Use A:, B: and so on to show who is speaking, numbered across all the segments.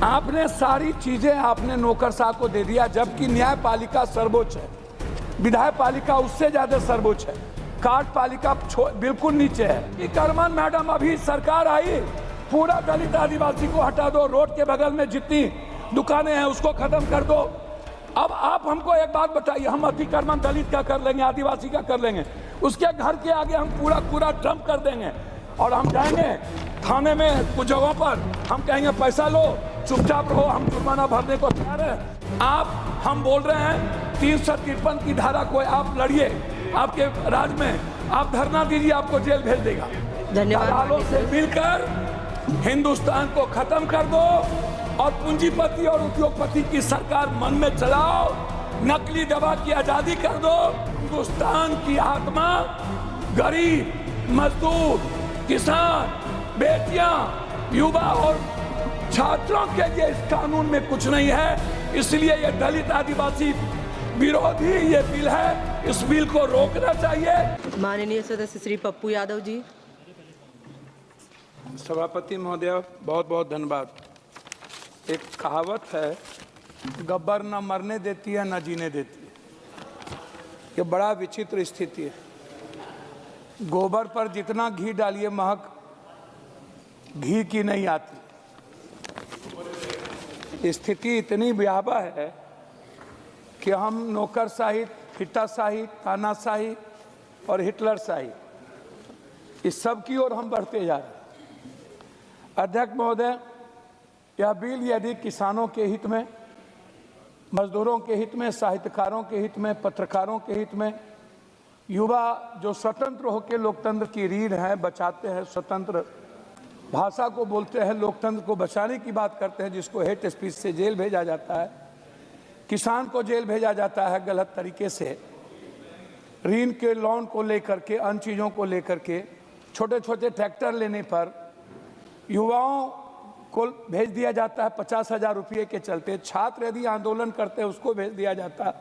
A: आपने सारी चीजें आपने नौकरशाह को दे दिया, जबकि न्यायपालिका सर्वोच्च है, विधायपालिका उससे ज्यादा सर्वोच्च है, कार्यपालिका बिल्कुल नीचे है। करमन मैडम, अभी सरकार आई, पूरा दलित आदिवासी को हटा दो, रोड के बगल में जितनी दुकानें हैं उसको खत्म कर दो। अब आप हमको एक बात बताइए, हम अतिक्रमण दलित का कर लेंगे, आदिवासी का कर लेंगे, उसके घर के आगे हम पूरा डंप कर देंगे और हम जाएंगे थाने में, कुछ जगहों पर हम कहेंगे पैसा लो, चुपचाप रहो, हम जुर्माना भरने को तैयार है। हम बोल रहे हैं 353 की धारा को आप लड़िए, आपके राज्य में आप धरना दीजिए, आपको जेल भेज देगा।
B: धन्यवाद।
A: से मिलकर हिंदुस्तान को खत्म कर दो और पूंजीपति और उद्योगपति की सरकार मन में चलाओ, नकली दवा की आजादी कर दो। हिंदुस्तान की आत्मा गरीब, मजदूर, किसान, बेटियां, युवा और छात्रों के लिए इस कानून में कुछ नहीं है, इसलिए ये दलित आदिवासी विरोधी ये बिल है, इस बिल को रोकना चाहिए।
B: माननीय सदस्य श्री पप्पू यादव जी।
A: सभापति महोदय, बहुत बहुत धन्यवाद। एक कहावत है, गब्बर न मरने देती है न जीने देती है। ये बड़ा विचित्र स्थिति है। गोबर पर जितना घी डालिए महक घी की नहीं आती। स्थिति इतनी भयावह है कि हम नौकरशाही, फिटाशाही, तानाशाही और हिटलरशाही, इस सब की ओर हम बढ़ते जा रहे हैं। अध्यक्ष महोदय, यह बिल यदि किसानों के हित में, मजदूरों के हित में, साहित्यकारों के हित में, पत्रकारों के हित में, युवा जो स्वतंत्र होकर लोकतंत्र की रीढ़ है, बचाते हैं, स्वतंत्र भाषा को बोलते हैं, लोकतंत्र को बचाने की बात करते हैं, जिसको हेट स्पीच से जेल भेजा जाता है, किसान को जेल भेजा जाता है गलत तरीके से, ऋण के लोन को लेकर के, अन्य चीज़ों को लेकर के, छोटे छोटे ट्रैक्टर लेने पर युवाओं को भेज दिया जाता है 50,000 रुपये के चलते। छात्र यदि आंदोलन करते हैं उसको भेज दिया जाता है,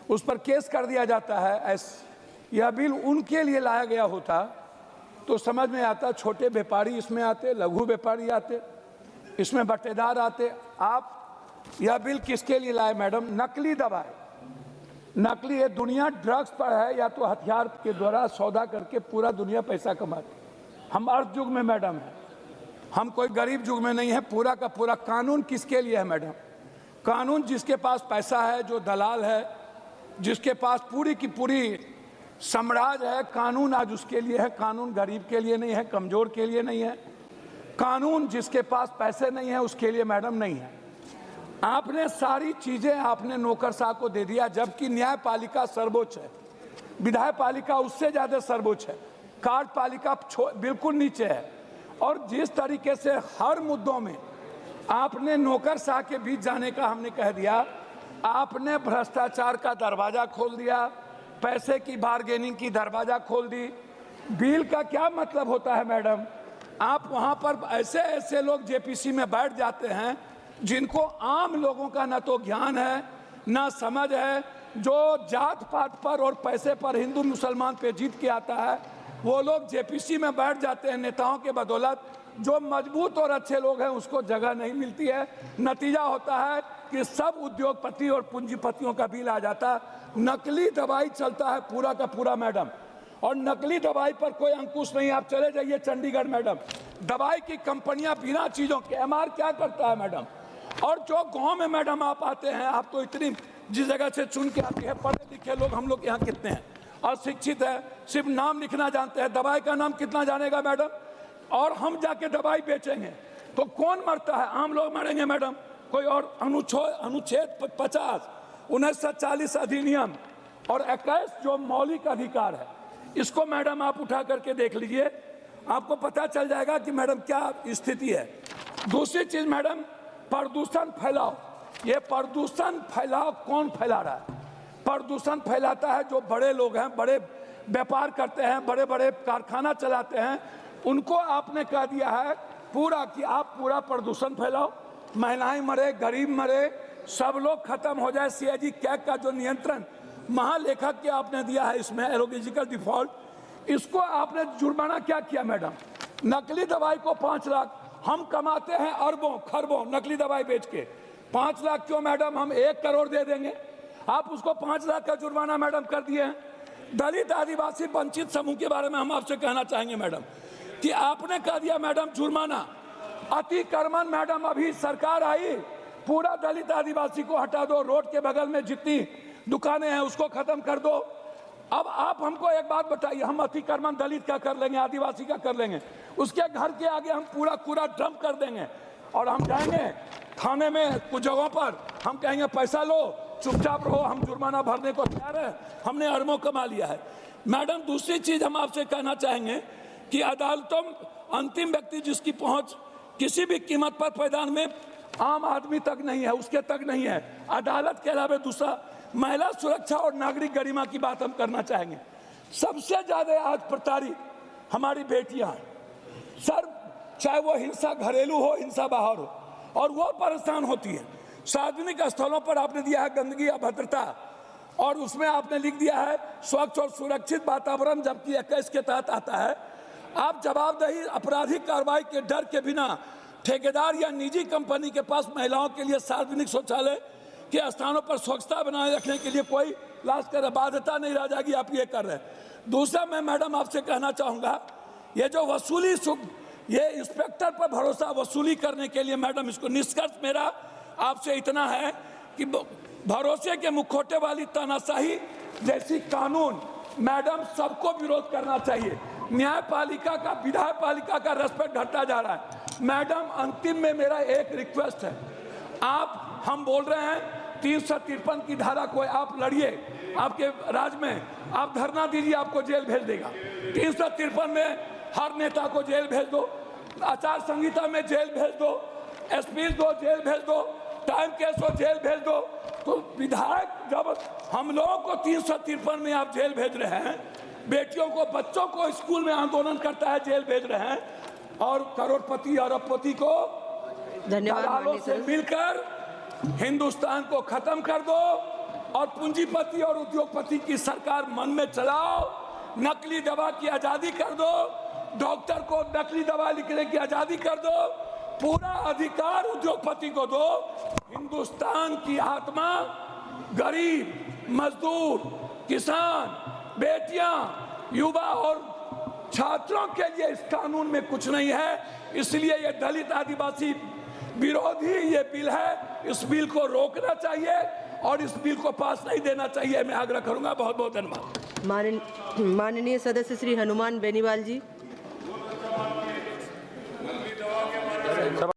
A: उस पर केस कर दिया जाता है। यह बिल उनके लिए लाया गया होता तो समझ में आता, छोटे व्यापारी इसमें आते, लघु व्यापारी आते, इसमें बटेदार आते। आप यह बिल किसके लिए लाए मैडम? नकली दवाएं, नकली है, दुनिया ड्रग्स पर है, या तो हथियार के द्वारा सौदा करके पूरा दुनिया पैसा कमाती। हम अर्थ युग में मैडम है, हम कोई गरीब युग में नहीं है। पूरा का पूरा कानून किसके लिए है मैडम? कानून जिसके पास पैसा है, जो दलाल है, जिसके पास पूरी की पूरी साम्राज्य है, कानून आज उसके लिए है। कानून गरीब के लिए नहीं है, कमजोर के लिए नहीं है। कानून जिसके पास पैसे नहीं है उसके लिए मैडम नहीं है। आपने सारी चीजें आपने नौकरशाह को दे दिया, जबकि न्यायपालिका सर्वोच्च है, विधायपालिका उससे ज्यादा सर्वोच्च है, कार्यपालिका बिल्कुल नीचे है। और जिस तरीके से हर मुद्दों में आपने नौकरशाह के बीच जाने का हमने कह दिया, आपने भ्रष्टाचार का दरवाजा खोल दिया, पैसे की बार्गेनिंग की दरवाजा खोल दी। बिल का क्या मतलब होता है मैडम? आप वहां पर ऐसे ऐसे लोग जेपीसी में बैठ जाते हैं जिनको आम लोगों का न तो ज्ञान है न समझ है, जो जात पात पर और पैसे पर हिंदू मुसलमान पे जीत के आता है, वो लोग जेपीसी में बैठ जाते हैं नेताओं के बदौलत। जो मजबूत और अच्छे लोग हैं उसको जगह नहीं मिलती है। नतीजा होता है कि सब उद्योगपति और पूंजीपतियों का बिल आ जाता है। नकली दवाई चलता है पूरा का पूरा मैडम, और नकली दवाई पर कोई अंकुश नहीं। आप चले जाइए चंडीगढ़ मैडम, दवाई की कंपनियां बिना चीजों के, एमआर क्या करता है मैडम? और जो गांव में मैडम आप आते हैं, आप तो इतनी जिस जगह से चुन के आते हैं, पढ़े लिखे लोग हम लोग यहाँ कितने हैं, और शिक्षित है, सिर्फ नाम लिखना जानते हैं, दवाई का नाम कितना जानेगा मैडम? और हम जाके दवाई बेचेंगे तो कौन मरता है? आम लोग मरेंगे मैडम। कोई और अनुच्छेद 50, 1940 अधिनियम और 21 जो मौलिक अधिकार है, इसको मैडम आप उठा करके देख लीजिए, आपको पता चल जाएगा कि मैडम क्या स्थिति है। दूसरी चीज मैडम, प्रदूषण फैलाओ। ये प्रदूषण फैलाओ कौन फैला रहा है? प्रदूषण फैलाता है जो बड़े लोग हैं, बड़े व्यापार करते हैं, बड़े बड़े कारखाना चलाते हैं, उनको आपने कह दिया है पूरा कि आप पूरा प्रदूषण फैलाओ, महिलाएं मरे, गरीब मरे, सब लोग खत्म हो जाए। सीएजी कैग का जो नियंत्रण महालेखक के आपने दिया है इसमें, एरोलॉजिकल डिफॉल्ट, इसको आपने जुर्माना क्या किया मैडम? नकली दवाई को 5 लाख हम कमाते हैं अरबों खरबों नकली दवाई बेच के। 5 लाख क्यों मैडम, हम 1 करोड़ दे देंगे। आप उसको 5 लाख का जुर्माना मैडम कर दिए हैं। दलित आदिवासी वंचित समूह के बारे में हम आपसे कहना चाहेंगे मैडम कि आपने कह दिया मैडम जुर्माना अतिक्रमण। मैडम अभी सरकार आई, पूरा दलित आदिवासी को हटा दो, रोड के बगल में जितनी दुकानें हैं उसको खत्म कर दो। अब आप हमको एक बात बताइए, हम अतिक्रमण दलित का कर लेंगे, आदिवासी का कर लेंगे, उसके घर के आगे हम पूरा कूड़ा डंप कर देंगे और हम जाएंगे थाने में कुछ जगहों पर, हम कहेंगे पैसा लो, चुपचाप रहो, हम जुर्माना भरने को तैयार है, हमने अरबों कमा लिया है। मैडम दूसरी चीज हम आपसे कहना चाहेंगे कि अदालतों अंतिम व्यक्ति जिसकी पहुंच किसी भी कीमत पर पैदान में आम आदमी तक नहीं है, उसके तक नहीं है, अदालत के अलावा दूसरा महिला सुरक्षा और नागरिक गरिमा की बात हम करना चाहेंगे। सबसे ज्यादा आज प्रताड़ित हमारी बेटियां हैं सर, चाहे वो हिंसा घरेलू हो, हिंसा बाहर हो, और वो परेशान होती है। सार्वजनिक स्थलों पर आपने दिया है गंदगी अभद्रता, और उसमें आपने लिख दिया है स्वच्छ और सुरक्षित वातावरण, जबकि 21 के तहत आता है। आप जवाबदेही आपराधिक कार्रवाई के डर के बिना ठेकेदार या निजी कंपनी के पास महिलाओं के लिए सार्वजनिक शौचालय के स्थानों पर स्वच्छता बनाए रखने के लिए कोई लाश कर बाध्यता नहीं रह जाएगी, आप ये कर रहे हैं। दूसरा मैं मैडम आपसे कहना चाहूँगा, ये जो वसूली ये इंस्पेक्टर पर भरोसा वसूली करने के लिए मैडम, इसको निष्कर्ष मेरा आपसे इतना है कि भरोसे के मुखौटे वाली तानाशाही जैसी कानून मैडम सबको विरोध करना चाहिए। न्यायपालिका का, विधायपालिका का रेस्पेक्ट घटता जा रहा है। मैडम अंतिम में मेरा एक रिक्वेस्ट है, हम बोल रहे हैं 353 की धारा को आप लड़िए, आपके राज्य में आप धरना दीजिए, आपको जेल भेज देगा। 353 में हर नेता को जेल भेज दो, आचार संहिता में जेल भेज दो, एसपी दो जेल भेज दो, टाइम केस हो जेल भेज दो। तो विधायक जब हम लोगों को 353 में आप जेल भेज रहे हैं, बेटियों को बच्चों को स्कूल में आंदोलन करता है जेल भेज रहे हैं, और करोड़पति अरबपति को दलालों से मिलकर हिंदुस्तान को खत्म कर दो और पूंजीपति और उद्योगपति की सरकार मन में चलाओ। नकली दवा की आजादी कर दो, डॉक्टर को नकली दवा लिखने की आजादी कर दो, पूरा अधिकार उद्योगपति को दो। हिंदुस्तान की आत्मा गरीब, मजदूर, किसान, बेटियां, युवा और छात्रों के लिए इस कानून में कुछ नहीं है। इसलिए ये दलित आदिवासी विरोधी ये बिल है, इस बिल को रोकना चाहिए और इस बिल को पास नहीं देना चाहिए। मैं आग्रह करूंगा। बहुत बहुत धन्यवाद।
B: माननीय सदस्य श्री हनुमान बेनीवाल जी।